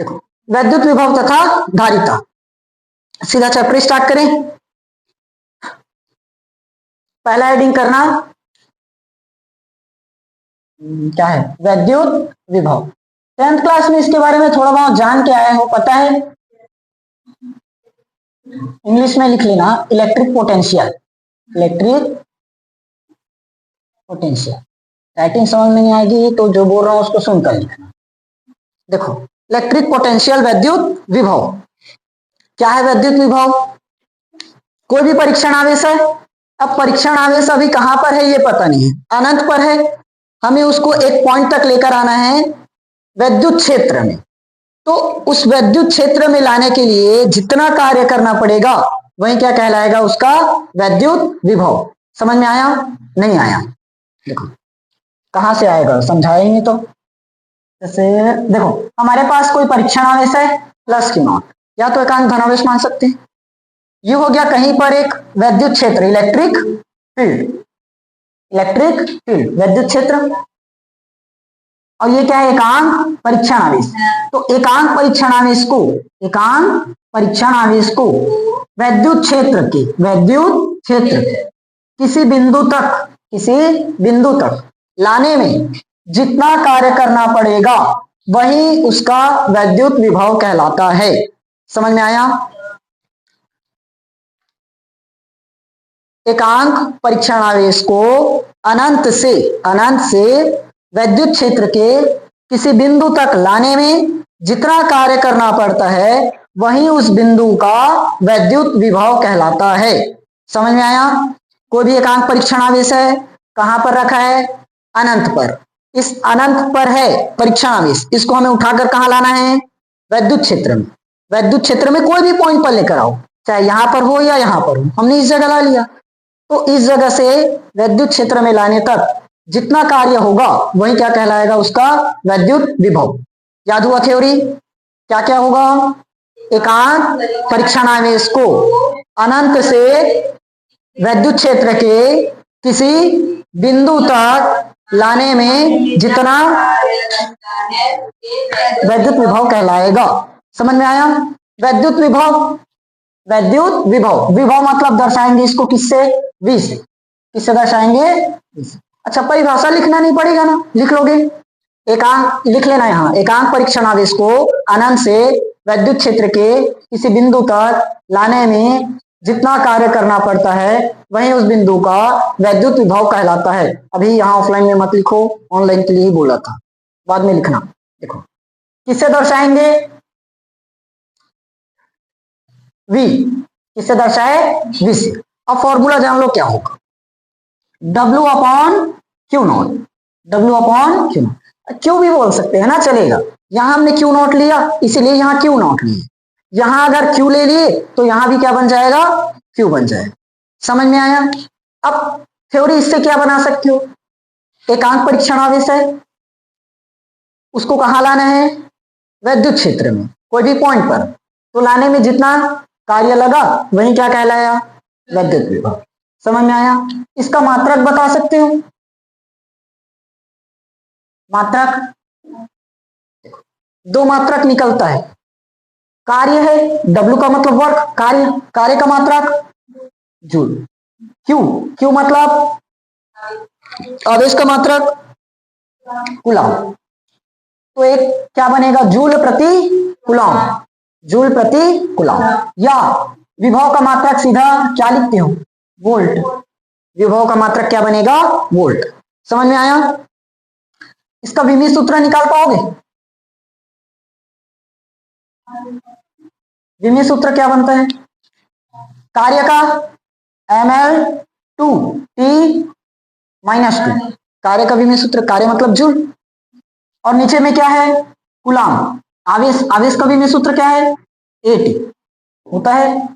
देखो वैद्युत विभव तथा धारिता, सीधा चैप्टर स्टार्ट करें। पहला हेडिंग करना क्या है, वैद्युत विभव। 10th क्लास में इसके बारे में थोड़ा बहुत जान के आए हो, पता है। इंग्लिश में लिख लेना electric potential, electric potential. Writing समझ में नहीं आएगी तो जो बोल रहा हूं उसको सुनकर लिखना। देखो इलेक्ट्रिक पोटेंशियल वैद्युत विभव क्या है। वैद्युत विभव कोई भी परीक्षण आवेश है। अब परीक्षण आवेश अभी कहां पर है ये पता नहीं है, अनंत पर है। हमें उसको एक पॉइंट तक लेकर आना है वैद्युत क्षेत्र में। तो उस वैद्युत क्षेत्र में लाने के लिए जितना कार्य करना पड़ेगा वही क्या कहलाएगा, उसका वैद्युत विभव। समझ में आया नहीं आया? देखो कहां से आएगा, समझाया ही नहीं तो। जैसे देखो हमारे पास कोई परीक्षण आवेश है प्लस क्यू नॉट, या तो एकांक धनावेश मान सकते हैं। ये हो गया कहीं पर एक वैद्युत क्षेत्र, इलेक्ट्रिक फील्ड, इलेक्ट्रिक फील्ड वैद्युत क्षेत्र। और ये क्या है, एकांक परीक्षण आवेश। तो एकांक परीक्षण आवेश को, एकांक परीक्षण आवेश को वैद्युत क्षेत्र के, वैद्युत क्षेत्र किसी बिंदु तक, किसी बिंदु तक लाने में जितना कार्य करना पड़ेगा वही उसका वैद्युत विभव कहलाता है। समझ में आया? एकांक परीक्षण आवेश को अनंत से वैद्युत क्षेत्र के किसी बिंदु तक लाने में जितना कार्य करना पड़ता है वही उस बिंदु का वैद्युत विभव कहलाता है। समझ में आया? कोई भी एकांक परीक्षण आवेश है, कहां पर रखा है, अनंत पर। इस अनंत पर है परीक्षण आवेश, इसको हमें उठाकर कहां लाना है, वैद्युत क्षेत्र में। वैद्युत क्षेत्र में कोई भी पॉइंट पर लेकर आओ, चाहे यहां पर हो या यहां पर हो, हमने इस जगह ला लिया। तो इस जगह से वैद्युत क्षेत्र में लाने तक जितना कार्य होगा वही क्या कहलाएगा, उसका वैद्युत विभव। याद हुआ थ्योरी? क्या क्या होगा, एकांक परीक्षण आवेश को अनंत से वैद्युत क्षेत्र के किसी बिंदु तक लाने में जितना वैद्युत विभव कहलाएगा। समझ में आया? वैद्युत विभव, वैद्युत विभव, विभव मतलब दर्शाएंगे इसको किससे, V से। किससे दर्शाएंगे, V से। अच्छा परिभाषा लिखना नहीं पड़ेगा ना, लिख लोगे। एकांक लिख लेना यहाँ, एकांक परीक्षण आवेश को अनंत से वैद्युत क्षेत्र के किसी बिंदु तक लाने में जितना कार्य करना पड़ता है वही उस बिंदु का वैद्युत विभव कहलाता है। अभी यहाँ ऑफलाइन में मत लिखो, ऑनलाइन के लिए ही बोला था, बाद में लिखना। देखो किससे दर्शाएंगे, V। किससे दर्शाए, V से। अब फॉर्मूला जान लो क्या होगा, W upon Q not, W upon Q not. Q भी बोल सकते हैं ना, चलेगा। यहां हमने क्यू नॉट लिया इसीलिए यहां क्यू नॉट लिया। यहां अगर क्यू ले लिए तो यहां भी क्या बन जाएगा, क्यू बन जाएगा। समझ में आया? अब थ्योरी इससे क्या बना सकते हो, एकांक परीक्षण आवेश है, उसको कहां लाना है, वैद्युत क्षेत्र में, कोई भी पॉइंट पर। तो लाने में जितना कार्य लगा वही क्या कहलाया, वैद्युत विभव। समझ में आया? इसका मात्रक बता सकते हो, मात्रक दो मात्रक निकलता है। कार्य है, W का मतलब वर्क, कार्य, कार्य का मात्रक जूल। Q मतलब आवेश का मात्रक कूलम। तो एक क्या बनेगा, जूल प्रति कूलम, जूल प्रति कूलम। या विभव का मात्रक सीधा क्या लिखते हो, वोल्ट। विभव का मात्रक क्या बनेगा, वोल्ट। समझ में आया? इसका विमीय सूत्र निकाल पाओगे? विमीय सूत्र क्या बनता है, कार्य का ml/T-2, कार्य का विमीय सूत्र, कार्य मतलब जूल। और नीचे में क्या है, कूलम। आवेश, आवेश का विमीय सूत्र क्या है, AT होता है।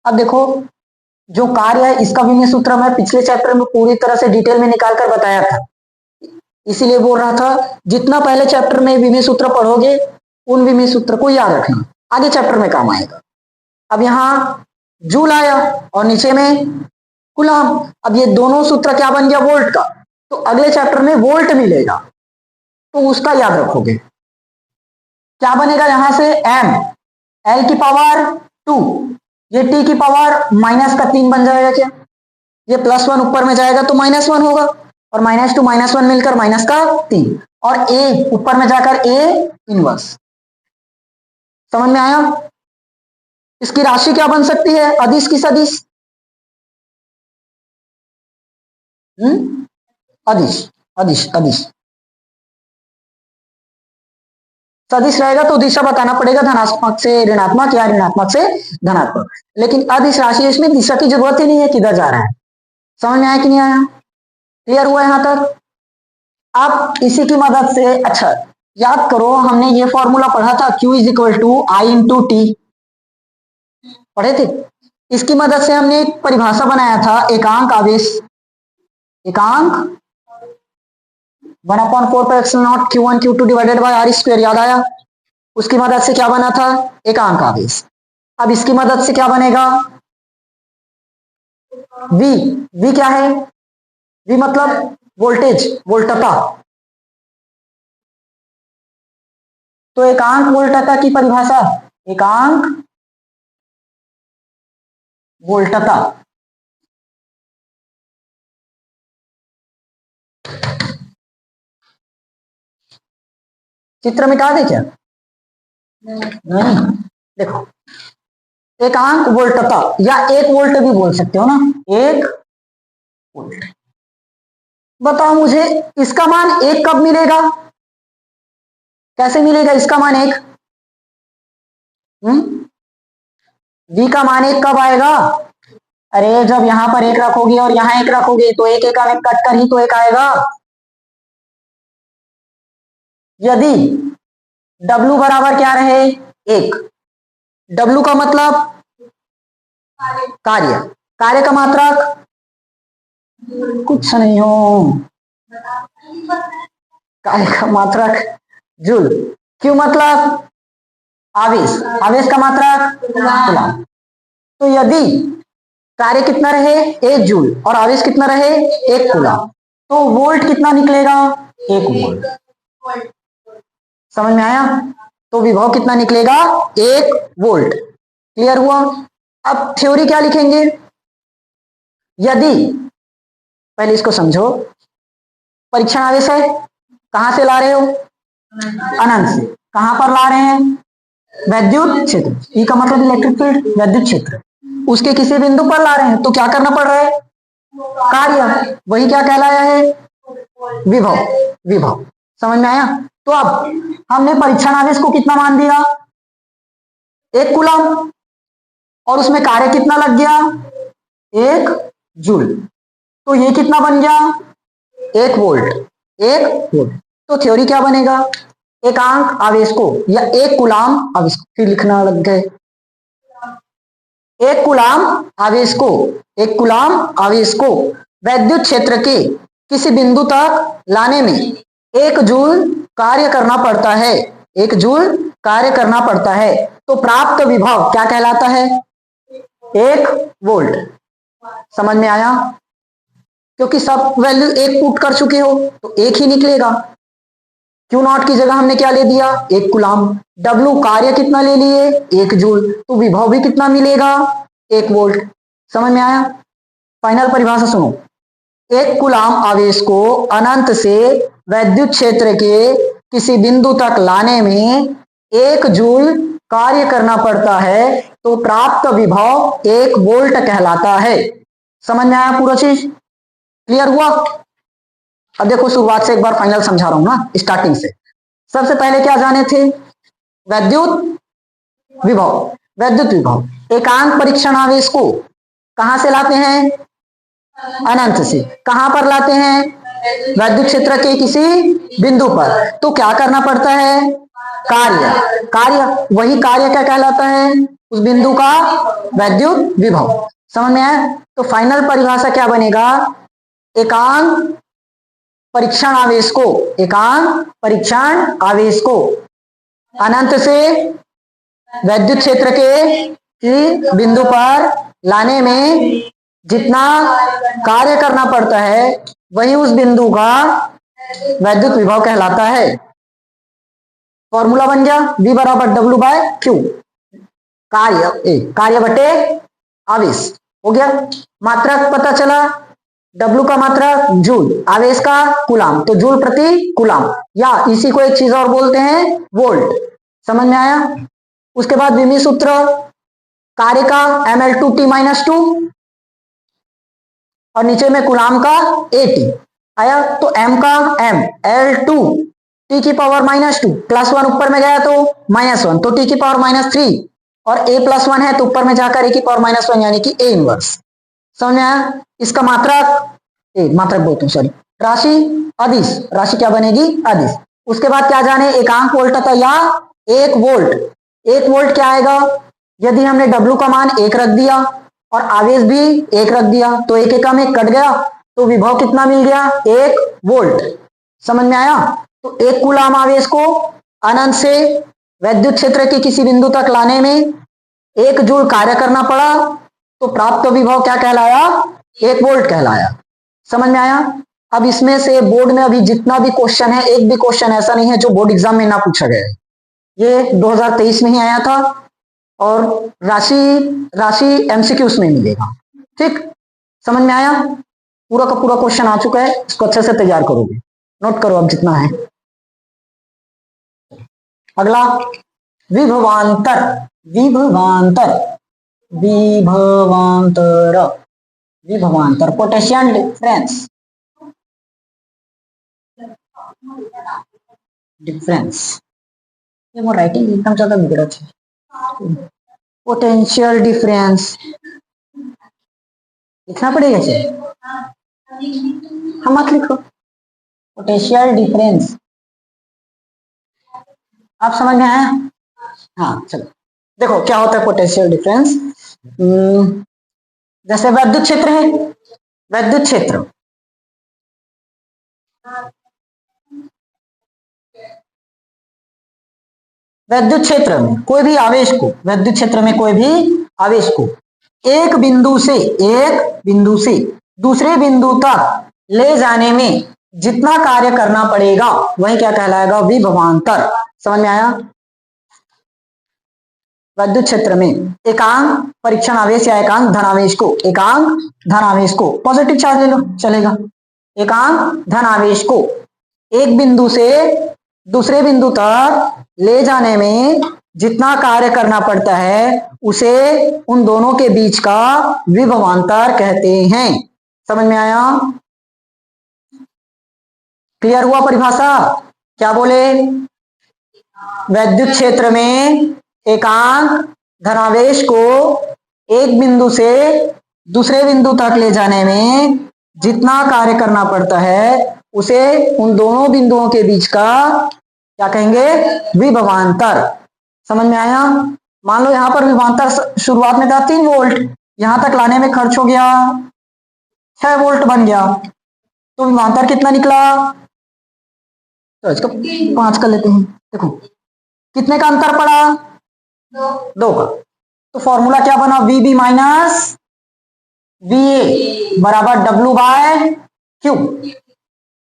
अब देखो जो कार्य है इसका विमीय सूत्र मैं पिछले चैप्टर में पूरी तरह से डिटेल में निकाल कर बताया था, इसीलिए बोल रहा था जितना पहले चैप्टर में विमीय सूत्र पढ़ोगे उन विमीय सूत्र को याद रखना, आगे चैप्टर में काम आएगा। अब यहाँ जूल आया और नीचे में कूलम। अब ये दोनों सूत्र क्या बन गया, वोल्ट का। तो अगले चैप्टर में वोल्ट मिलेगा तो उसका याद रखोगे। क्या बनेगा यहां से m l की पावर 2, ये t की पावर -3 बन जाएगा क्या, ये +1 ऊपर में जाएगा तो -1 होगा, और -2 -1 मिलकर -3, और a ऊपर में जाकर a इनवर्स। समझ में आया? इसकी राशि क्या बन सकती है, अदिश की सदिश? अदिश अदिश अदिश सदिश रहेगा तो दिशा बताना पड़ेगा, धनात्मक से ऋणात्मक या ऋणात्मक से धनात्मक। लेकिन अदिश राशि इसमें दिशा की जरूरत ही नहीं है, किधर जा रहा है। समझ में आया कि नहीं आया? क्लियर हुआ यहां तक? अब इसी की मदद से, अच्छा याद करो, हमने ये फॉर्मूला पढ़ा था Q = I × T, पढ़े थे। इसकी मदद से हमने एक परिभाषा बनाया था, एकांक आवेश, एकांक 1/4πε0 Q1 Q2 / R², याद आया? उसकी मदद से क्या बना था, एकांक आवेश। अब इसकी मदद से क्या बनेगा, V क्या है, V मतलब वोल्टेज, वोल्टता। तो एकांक वोल्टता की परिभाषा, एकांक वोल्टता, चित्र मिटा दे क्या? नहीं, देखो, एकांक वोल्टता या 1 वोल्ट भी बोल सकते हो ना, 1 वोल्ट। बताओ मुझे इसका मान 1 कब मिलेगा, कैसे मिलेगा इसका मान 1? V का मान 1 कब आएगा? अरे जब यहां पर 1 रखोगे और यहां 1 रखोगे तो एक कट कर ही तो 1 आएगा। यदि W बराबर क्या रहे, 1, W का मतलब कार्य, कार्य का मात्रक कुछ नहीं हो, कार्य का मात्रक जूल, Q मतलब आवेश, आवेश का मात्रक कूलम। तो यदि कार्य कितना रहे, 1 जूल, और आवेश कितना रहे, 1 कूलम, तो वोल्ट कितना निकलेगा, 1 वोल्ट। समझ में आया? तो विभव कितना निकलेगा, 1 वोल्ट। क्लियर हुआ? अब थ्योरी क्या लिखेंगे, यदि, पहले इसको समझो, परीक्षण आवेश है, कहां से ला रहे हो, अनंत से। कहां पर ला रहे हैं, वैद्युत क्षेत्र, ई का मतलब इलेक्ट्रिक फील्ड, वैद्युत क्षेत्र, उसके किसी बिंदु पर ला रहे हैं, तो क्या करना पड़ रहा है, कार्य, वही क्या कहलाया है, विभव, विभव। समझ में आया? तो अब हमने परीक्षण आवेश को कितना मान दिया, 1 कूलम, और उसमें कार्य कितना लग गया, 1 जूल, तो ये कितना बन गया, 1 वोल्ट, 1 वोल्ट। तो थ्योरी क्या बनेगा, एकांक आवेश को या 1 कूलम आवेश को, फिर लिखना लग गए, 1 कूलम आवेश को, 1 कूलम आवेश को वैद्युत क्षेत्र के किसी बिंदु तक लाने में 1 जूल कार्य करना पड़ता है, 1 जूल कार्य करना पड़ता है, तो प्राप्त विभव क्या कहलाता है, 1 वोल्ट। समझ में आया? क्योंकि सब वैल्यू 1 पुट कर चुके हो तो 1 ही निकलेगा। Q0 की जगह हमने क्या ले दिया, 1 कूलम। W कार्य कितना ले लिए, 1 जूल, तो विभव भी कितना मिलेगा, 1 वोल्ट। समझ में आया? फाइनल परिभाषा सुनो, 1 कूलम आवेश को अनंत से वैद्युत क्षेत्र के किसी बिंदु तक लाने में 1 जूल कार्य करना पड़ता है, तो प्राप्त विभव 1 वोल्ट कहलाता है। समझ में आया पूरा चीज? क्लियर हुआ? अब देखो शुरुआत से एक बार फाइनल समझा रहा हूं ना, स्टार्टिंग से। सबसे पहले क्या जाने थे, वैद्युत विभव, वैद्युत विभव। एकांक परीक्षण आवेश को कहां से लाते हैं, अनंत से। कहां पर लाते हैं, वैद्युत क्षेत्र के किसी बिंदु पर, तो क्या करना पड़ता है, कार्य, कार्य, वही कार्य क्या कहलाता है, उस बिंदु का वैद्युत विभव। समझ में आया? तो फाइनल परिभाषा क्या बनेगा, एकांक परीक्षण आवेश को, एकांक परीक्षण आवेश को अनंत से वैद्युत क्षेत्र के बिंदु पर लाने में जितना कार्य करना पड़ता है, वही उस बिंदु का वैद्युत विभव कहलाता है। फॉर्मूला बन गया V बराबर W बाय Q, कार्य बटे आवेश हो गया। मात्रक पता चला, W का मात्रक जूल, आवेश का कूलाम, तो जूल प्रति कूलाम, या इसी को एक चीज और बोलते हैं वोल्ट। समझ में आया? उसके बाद विमी सूत्र, कार्य का mL2T-2 और नीचे में कूलाम का AT आया, तो m का m L2 T की पावर -2, +1 ऊपर में गया तो -1, तो T की पावर -3, और A +1 है तो ऊपर में जाकर A की पावर -1 यानी कि A इनवर्स। समझ में आया? इसका मात्रक बोलते हैं सॉरी, राशि अदिश, राशि क्या बनेगी? अदिश। उसके बाद क्या जाने, एकांक वोल्ट था या 1 वोल्ट। 1 वोल्ट क्या आएगा? यदि हमने W का मान 1 रख दिया और आवेश भी 1 रख दिया तो 1 एकम 1 कट गया, तो विभव कितना मिल गया? 1 वोल्ट। समझ में आया? तो 1 कूलाम आवेश को अनंत से वैद्युत क्षेत्र के किसी बिंदु तक लाने में 1 जूल कार्य करना पड़ा, तो प्राप्त विभव क्या कहलाया? 1 वोल्ट कहलाया। समझ में आया? अब इसमें से बोर्ड में अभी जितना भी क्वेश्चन है, एक भी क्वेश्चन ऐसा नहीं है जो बोर्ड एग्जाम में ना पूछा गया है। ये 2023 में ही आया था, और राशि MCQs में मिलेगा। ठीक, समझ में आया? पूरा का पूरा क्वेश्चन आ चुका है, इसको अच्छे से तैयार करोगे, नोट करो अब जितना है। अगला विभवांतर, पोटेंशियल डिफरेंस, ये वो राइटिंग एकदम ज्यादा बिगड़ा है। पोटेंशियल डिफरेंस लिखना पड़ेगा इसे, हम मत लिखो। पोटेंशियल डिफरेंस आप समझ में आया? हाँ चलो, देखो क्या होता है पोटेंशियल डिफरेंस। जैसे वैद्युत क्षेत्र है, वैद्युत क्षेत्र में कोई भी आवेश को, वैद्युत क्षेत्र में कोई भी आवेश को एक बिंदु से दूसरे बिंदु तक ले जाने में जितना कार्य करना पड़ेगा वही क्या कहलाएगा? विभवांतर। समझ में आया? वैद्युत क्षेत्र में एकांक परीक्षण आवेश या एकांक धन आवेश को पॉजिटिव चार्ज ले लो चलेगा, एकांक धन आवेश को एक बिंदु से दूसरे बिंदु तक ले जाने में जितना कार्य करना पड़ता है उसे उन दोनों के बीच का विभवांतर कहते हैं। समझ में आया? क्लियर हुआ परिभाषा? क्या बोले? वैद्युत क्षेत्र में एकांक धनावेश को एक बिंदु से दूसरे बिंदु तक ले जाने में जितना कार्य करना पड़ता है उसे उन दोनों बिंदुओं के बीच का क्या कहेंगे? विभवांतर। समझ में आया? मान लो यहां पर विभवांतर शुरुआत में था 3 वोल्ट, यहां तक लाने में खर्च हो गया 6 वोल्ट बन गया, तो विभवांतर कितना निकला? तो इसको 5 कर लेते हैं। देखो कितने का अंतर पड़ा? 2 का। तो फॉर्मूला क्या बना? VB माइनस VA बराबर W बाय Q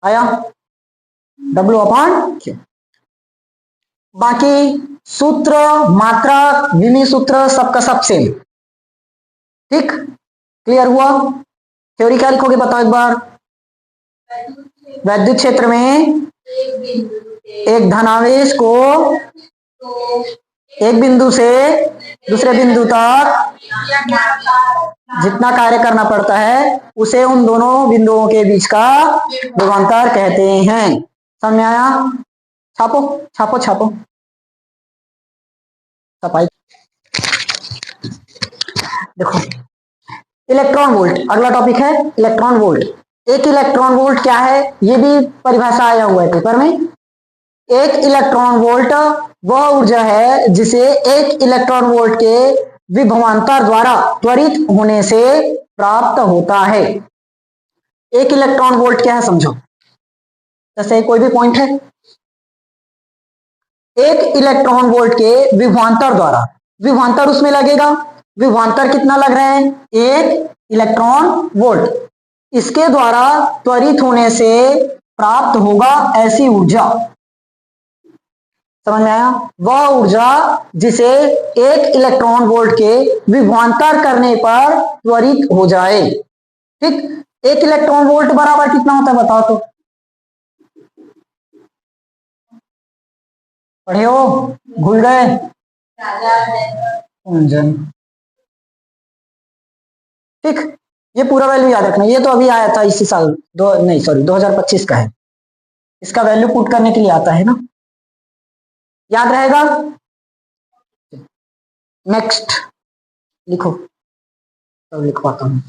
आया, W अपॉन Q। बाकी सूत्र, मात्रक, विमी सूत्र सबका सब सेम। ठीक, क्लियर हुआ? थ्योरी क्या लिखोगे बताओ एक बार। वैद्युत क्षेत्र में एक धनावेश को एक बिंदु से दूसरे बिंदु तक जितना कार्य करना पड़ता है उसे उन दोनों बिंदुओं के बीच का विभवांतर कहते हैं। समझ में आया? छापो छापो छापो सफाई। देखो इलेक्ट्रॉन वोल्ट अगला टॉपिक है, इलेक्ट्रॉन वोल्ट। एक इलेक्ट्रॉन वोल्ट क्या है ये भी परिभाषा आया हुआ है पेपर में। एक इलेक्ट्रॉन वोल्ट वह ऊर्जा है जिसे एक इलेक्ट्रॉन वोल्ट के विभवांतर द्वारा त्वरित होने से प्राप्त होता है। एक इलेक्ट्रॉन वोल्ट क्या है समझो। जैसे कोई भी पॉइंट है, एक इलेक्ट्रॉन वोल्ट के विभवांतर द्वारा, विभवांतर उसमें लगेगा, विभवांतर कितना लग रहा है? 1 इलेक्ट्रॉन वोल्ट। इसके द्वारा त्वरित होने से प्राप्त होगा ऐसी ऊर्जा। समझ में आया? वह ऊर्जा जिसे एक इलेक्ट्रॉन वोल्ट के विभवांतर करने पर त्वरित हो जाए। ठीक, एक इलेक्ट्रॉन वोल्ट बराबर कितना होता है बताओ तो? पढ़े हो? भूल गए? कुंजन। ठीक, ये पूरा वैल्यू याद रखना, ये तो अभी आया था इसी साल, दो नहीं सॉरी 2025 का है। इसका वैल्यू पुट करने के लिए आता है ना, याद रहेगा? नेक्स्ट लिखो, तब लिख पाता हूँ।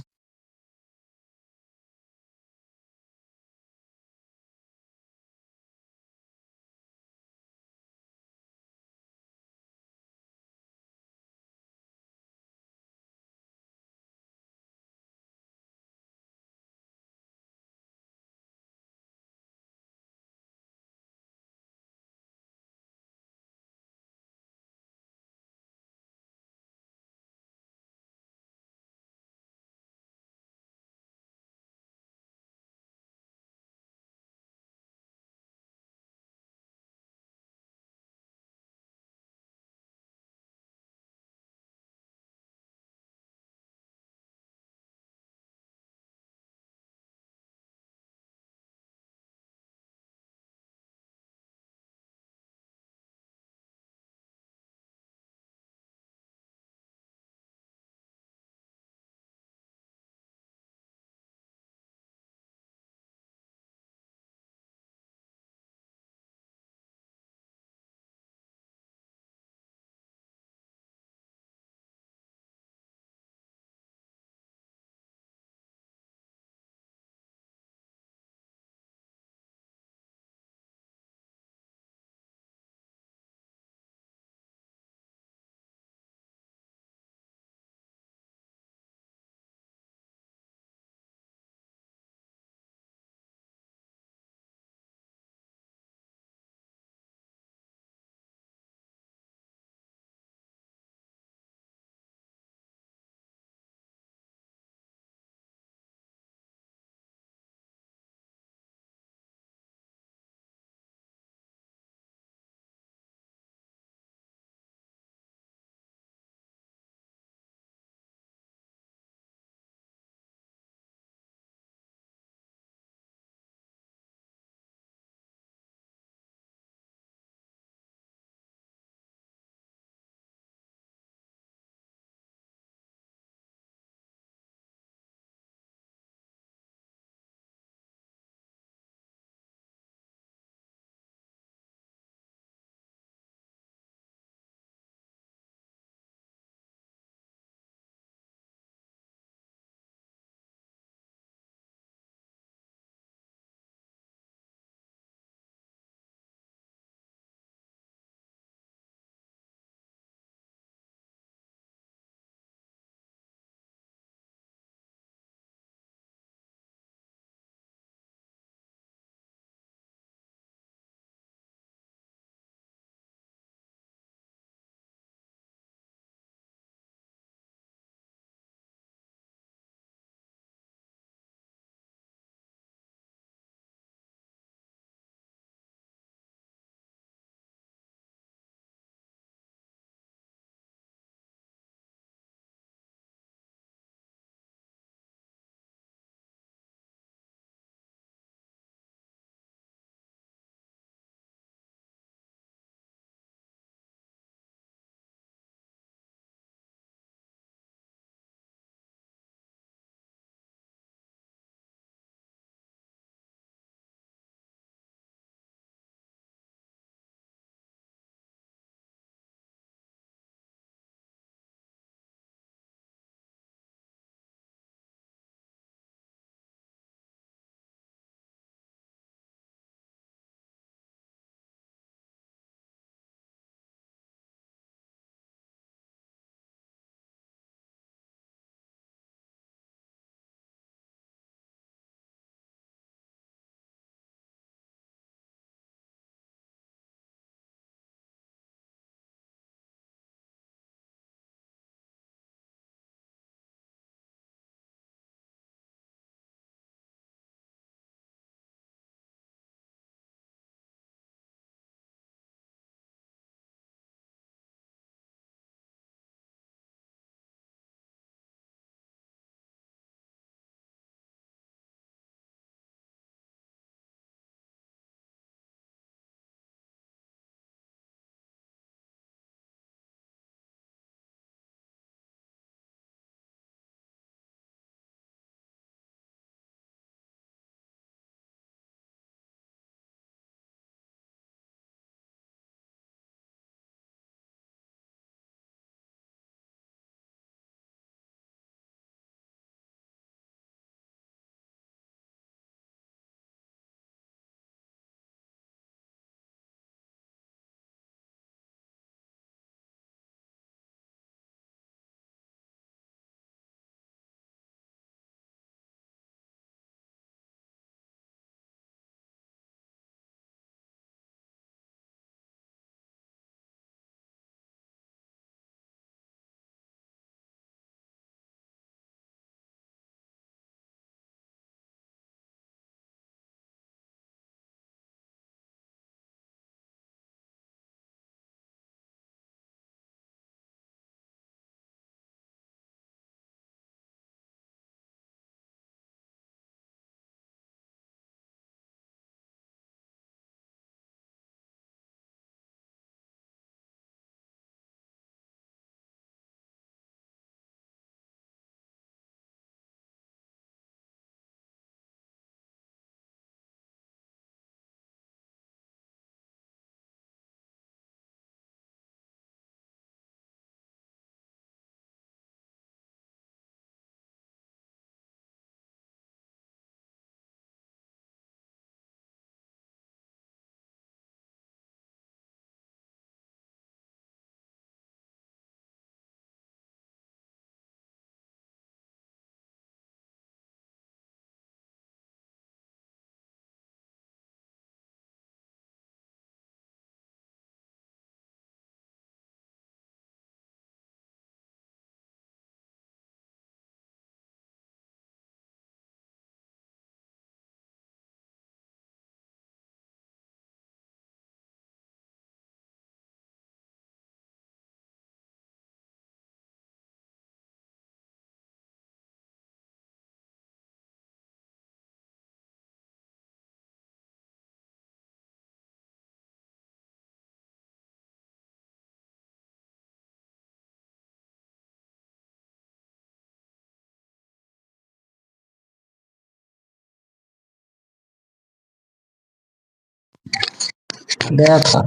गया था,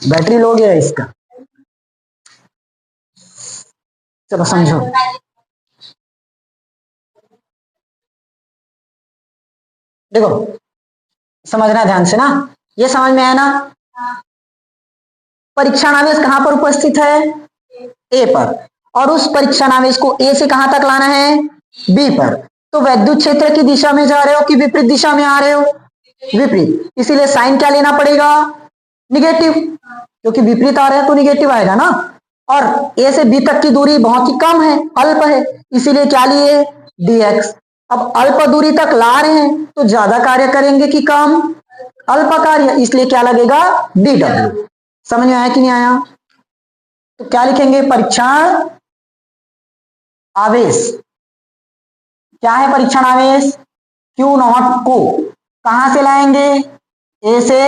बैटरी लो गया इसका। चलो समझो, देखो समझना ध्यान से ना, ये समझ में आया ना। परीक्षणावेश कहां पर उपस्थित है? ए पर, और उस परीक्षणावेश को ए से कहां तक लाना है? बी पर। तो वैद्युत क्षेत्र की दिशा में जा रहे हो कि विपरीत दिशा में आ रहे हो? विपरीत, इसीलिए साइन क्या लेना पड़ेगा? निगेटिव, क्योंकि विपरीत आ रहा है तो निगेटिव आएगा ना। और ए से बी तक की दूरी बहुत ही कम है, अल्प है, इसीलिए क्या लिए? dx। अब अल्प दूरी तक ला रहे हैं तो ज्यादा कार्य करेंगे कि कम? अल्प कार्य, इसलिए क्या लगेगा? dw। समझ में आया कि नहीं आया? तो क्या लिखेंगे? परीक्षण आवेश। क्या है परीक्षण आवेश? क्यू नॉट को कहां से लाएंगे? ए से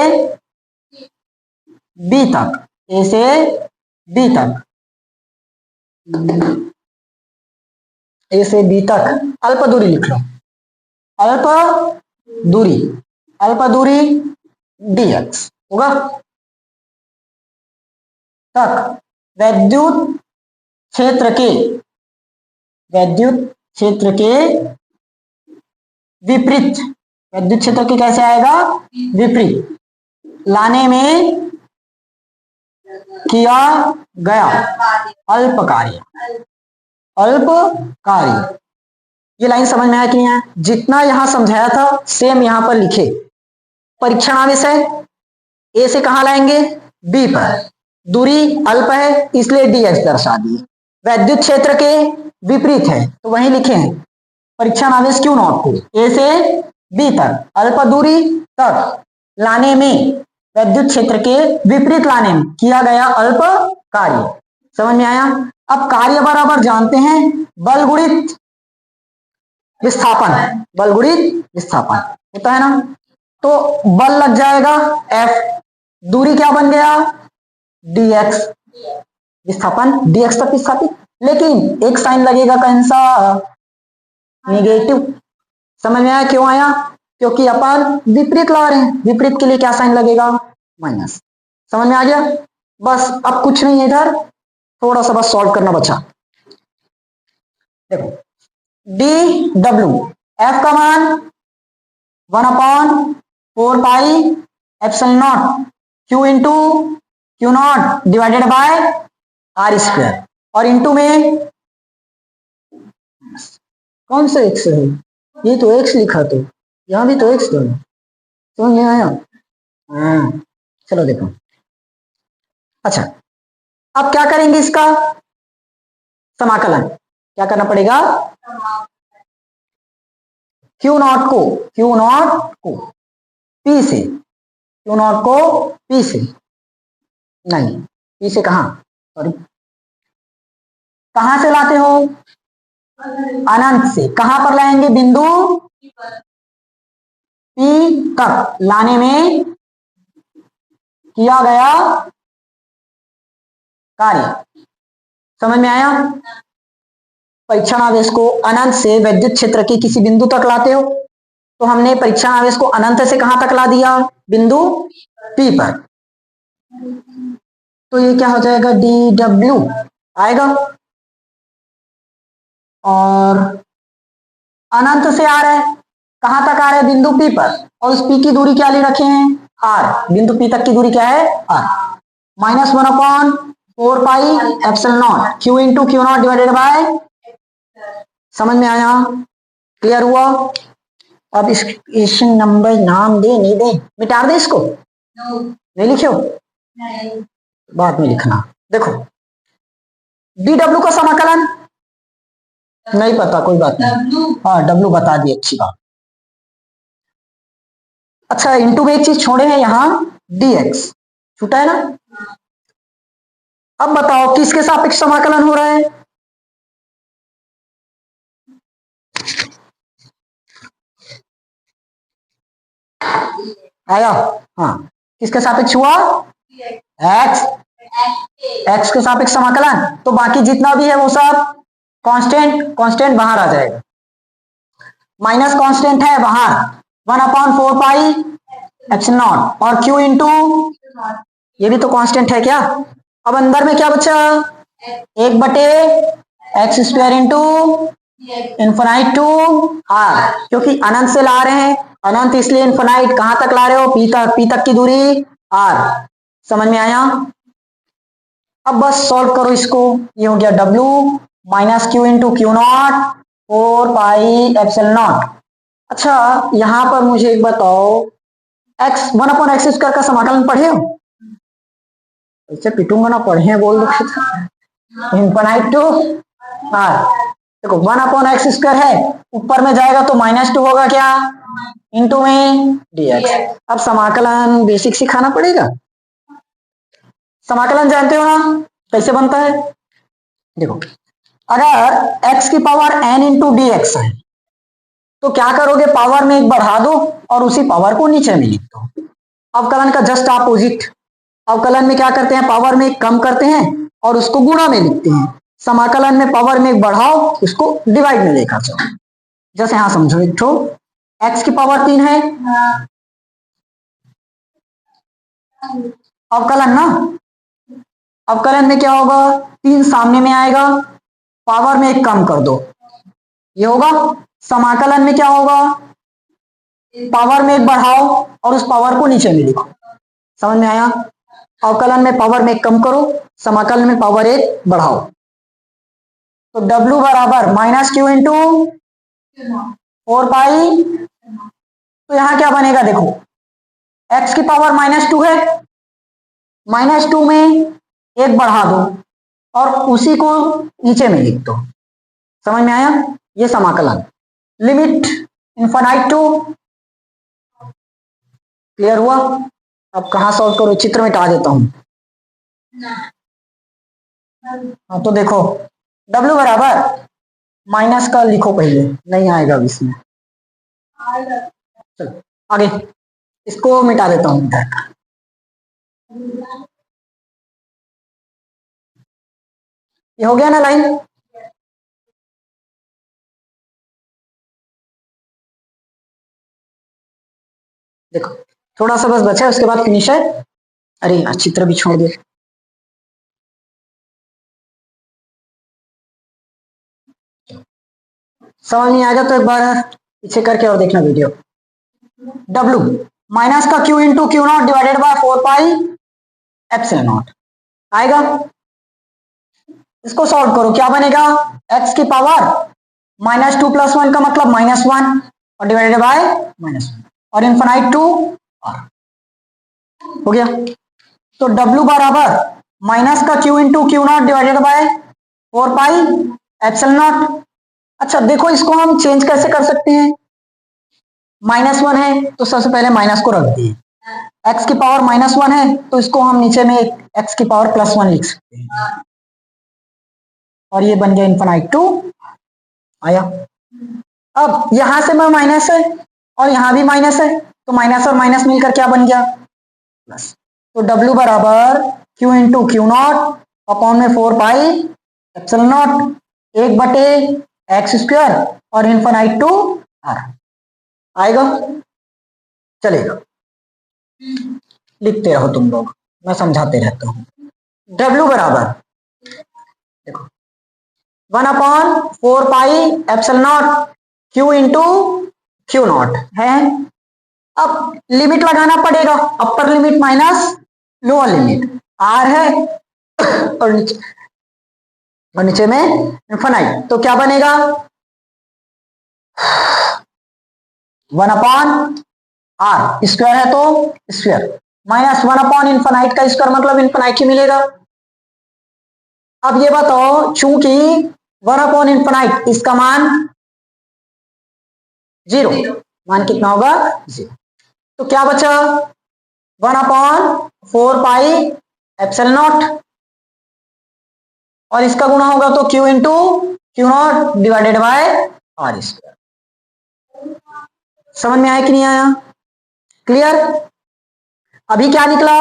बी तक, ए से बी तक, ए से बी तक अल्प दूरी लिख लो, अल्प दूरी, अल्प दूरी dx होगा तक वैद्युत क्षेत्र के, वैद्युत क्षेत्र के विपरीत, वैद्युत क्षेत्र के कैसे आएगा? विपरीत लाने में किया गया अल्प कार्य, अल्प कार्य। ये लाइन समझ में आया कि नहीं आया? जितना यहां समझाया था सेम यहां पर लिखे। परीक्षण आवेश है, ए से कहां लाएंगे? बी पर, दूरी अल्प है इसलिए dx दर्शा दिए। वैद्युत क्षेत्र के विपरीत है तो वहीं लिखे हैं परीक्षण आवेश क्यू नॉट को ए से बी तक अल्प दूरी तक लाने में, वैद्युत क्षेत्र के विपरीत लाने में किया गया अल्प कार्य। समझ में आया? अब कार्य बराबर जानते हैं बल गुणित विस्थापन, बल गुणित विस्थापन होता है ना। तो बल लग जाएगा F, दूरी क्या बन गया? dx, विस्थापन dx तक विस्थापित, लेकिन एक साइन लगेगा कौन सा? नेगेटिव। समझ में आया क्यों आया? क्योंकि अपन विपरीत ला रहे हैं, विपरीत के लिए क्या साइन लगेगा? माइनस। समझ में आ गया? बस अब कुछ नहीं है इधर, थोड़ा सा बस सॉल्व करना बचा। देखो dw, F का मान 1/4 pi epsilon not Q into Q not divided by R square, और इंटू में कौन सा x है? ये तो x लिखा, तो यहां भी तो x दोनों। समझ में आया? चलो देखो, अच्छा अब क्या करेंगे? इसका समाकलन क्या करना पड़ेगा? Q नॉट को P से, Q नॉट को P से, नहीं P से कहां, सॉरी कहां से लाते हो? अनंत से। कहां पर लाएंगे? बिंदु P तक लाने में किया गया कार्य। समझ में आया? परीक्षण आवेश को अनंत से वैद्युत क्षेत्र के किसी बिंदु तक लाते हो, तो हमने परीक्षण आवेश को अनंत से कहां तक ला दिया? बिंदु P पर। तो ये क्या हो जाएगा? dw आएगा, और अनंत से आ रहा है, कहां तक आ रहा है? बिंदु P पर, और उस P की दूरी क्या ले रखे हैं? R। बिंदु P तक की दूरी क्या है? R। -1/4 pi epsilon not Q into Q not divided by. समझ में आया? क्लियर हुआ? अब इस क्वेश्चन नंबर नाम दे नहीं दे, मिटा दे इसको? नहीं लिखो, बाद में लिखना। देखो dw का समाकलन नहीं पता, कोई बात नहीं, हाँ w बता दी, अच्छी बात। अच्छा इंटू में एक चीज छोड़े हैं यहाँ, dx छूटा है ना। अब बताओ किसके सापेक्ष समाकलन हो रहा है? आया? हाँ, किसके सापेक्ष हुआ? x के सापेक्ष समाकलन। तो बाकी जितना भी है वो सब कांस्टेंट बाहर आ जाएगा, माइनस कांस्टेंट है बाहर, 1/4 पाई एप्सिलॉन नॉट और क्यू इंटू ये भी तो कांस्टेंट है क्या। अब अंदर में क्या बचा, 1 बटे x square into infinite to r, क्योंकि अनंत से ला रहे हैं, अनंत इसलिए इन्फिनाइट कहां तक ला रहे हो, पी तक की दूरी आर। समझ में आया। अब बस सॉल्व करो इसको, ये हो गया W minus Q into Q not 4 pi epsilon not. अच्छा यहां पर मुझे एक बताओ, एक्स 1/x स्क्वायर का समाकलन पढ़े हो, ऐसे पिटूंगा ना, पढ़े बोल दो इनफाइनाइट टू आर। देखो 1/x स्क्वायर है, ऊपर में जाएगा तो -2 होगा क्या, इंटू में dx। अब समाकलन बेसिक सिखाना पड़ेगा, समाकलन जानते हो ना कैसे बनता है। देखो अगर x की power n into D x है तो क्या करोगे, पावर में एक बढ़ा दो और उसी पावर को नीचे में लिख दो। अवकलन का जस्ट अपोजिट, अवकलन में क्या करते हैं, पावर में एक कम करते हैं और उसको गुणा में लिखते हैं। समाकलन में पावर में एक बढ़ाओ, उसको डिवाइड में लेकर चलो। जैसे यहां समझो, एक तो x की पावर 3 है, अवकलन ना, अवकलन में क्या होगा, 3 सामने में आएगा, पावर में एक कम कर दो, ये होगा। समाकलन में क्या होगा, पावर में एक बढ़ाओ और उस पावर को नीचे में लिखो। समझ में आया। अवकलन में पावर में एक कम करो, समाकलन में पावर एक बढ़ाओ। तो W बराबर माइनस क्यू इंटू 4 पाई। तो यहां क्या बनेगा, देखो x की पावर -2 है, -2 में एक बढ़ा दो और उसी को नीचे में लिख दो। समझ में आया। ये समाकलन, लिमिट इनफाइनाइट टू, क्लियर हुआ। अब कहां सॉल्व करो, चित्र मिटा देता हूं। हाँ तो देखो W बराबर माइनस का लिखो पहले, नहीं आएगा अब इसमें, चलो आगे इसको मिटा देता हूं इधर का। ये हो गया ना लाइन। देखो थोड़ा सा बस बचा है, उसके बाद फिनिश है। अरे यार चित्र भी छोड़ दे। समझ नहीं आएगा तो एक बार पीछे करके और देखना वीडियो। W माइनस का Q into Q not divided by 4 pi epsilon not आएगा। इसको सॉल्व करो, क्या बनेगा, x की पावर -2 + 1 का मतलब -1 और डिवाइडेड बाय -1 और इनफाइनाइट टू r हो गया। तो W बराबर माइनस का Q into Q not divided by 4 pi epsilon not. अच्छा देखो इसको हम चेंज कैसे कर सकते हैं, -1 है तो सबसे पहले माइनस को रख दिए, x की पावर -1 है तो इसको हम नीचे में x की पावर +1 लिख सकते हैं और ये बन गया इनफाइनाइट टू आया। अब यहां से मैं माइनस है और यहां भी माइनस है, तो माइनस और माइनस मिलकर क्या बन गया, प्लस। तो W बराबर Q into Q not upon में 4 pi epsilon not 1/x square और इनफाइनाइट टू r आएगा। चलेगा, लिखते रहो तुम लोग, मैं समझाते रहता हूं। W बराबर देखो 1/4 pi epsilon not Q into Q not है। अब लिमिट लगाना पड़ेगा, अपर limit minus lower limit, R है और नीचे में इनफाइनाइट, तो क्या बनेगा 1/r स्क्वायर है तो स्क्वायर माइनस 1 इनफाइनाइट का स्क्वायर मतलब इनफाइनाइट ही मिलेगा। अब ये बताओ, चूंकि 1 इनफाइनाइट इसका मान 0, मान कितना होगा 0, तो क्या बचा 1/4 पाई एप्सिलॉन नॉट और इसका गुणा होगा तो Q into Q not divided by r square. समझ में आया कि नहीं आया, क्लियर। अभी क्या निकला,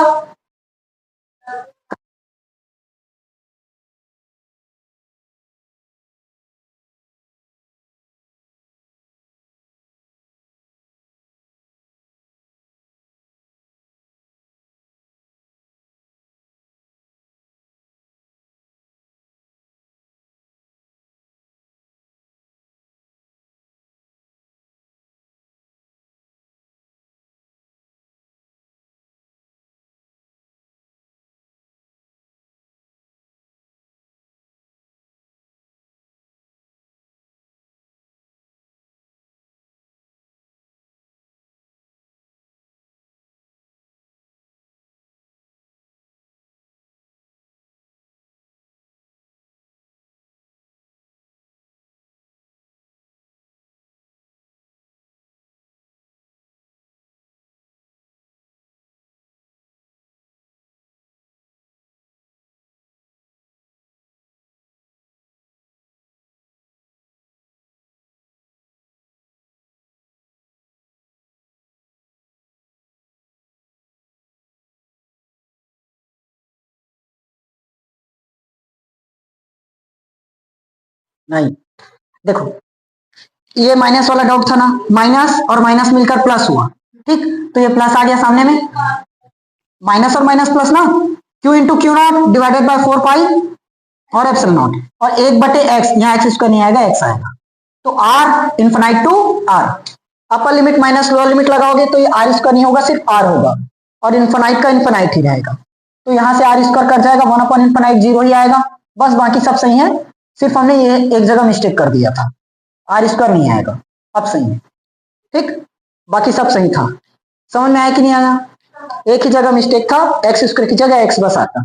नहीं, देखो ये माइनस वाला डाउट था ना, माइनस और माइनस मिलकर प्लस हुआ, ठीक, तो ये प्लस आ गया सामने में, माइनस और माइनस प्लस ना, Q into Q not divided by 4 पाई और एप्सिलॉन नॉट, और 1/x, यहाँ एक्स स्क्वायर नहीं आएगा, एक्स आएगा, तो r infinite to r, upper limit minus lower limit लगाओगे तो ये आर स्क्वायर नहीं होगा, सिर्फ आर होगा, और इन्फिनाइट का इन्फिनाइट ही रहेगा, तो यहाँ से आर स्क्वायर कट जाएगा, 1/इन्फिनाइट 0 ही आएगा, बस बाकी सब सही है, सिर्फ हमने ये एक जगह मिस्टेक कर दिया था, आर स्क्वायर नहीं आएगा, अब सही है, ठीक, बाकी सब सही था, समझ में आया कि नहीं आया, एक ही जगह मिस्टेक था, एक्स स्क्वायर की जगह एक्स बस आता।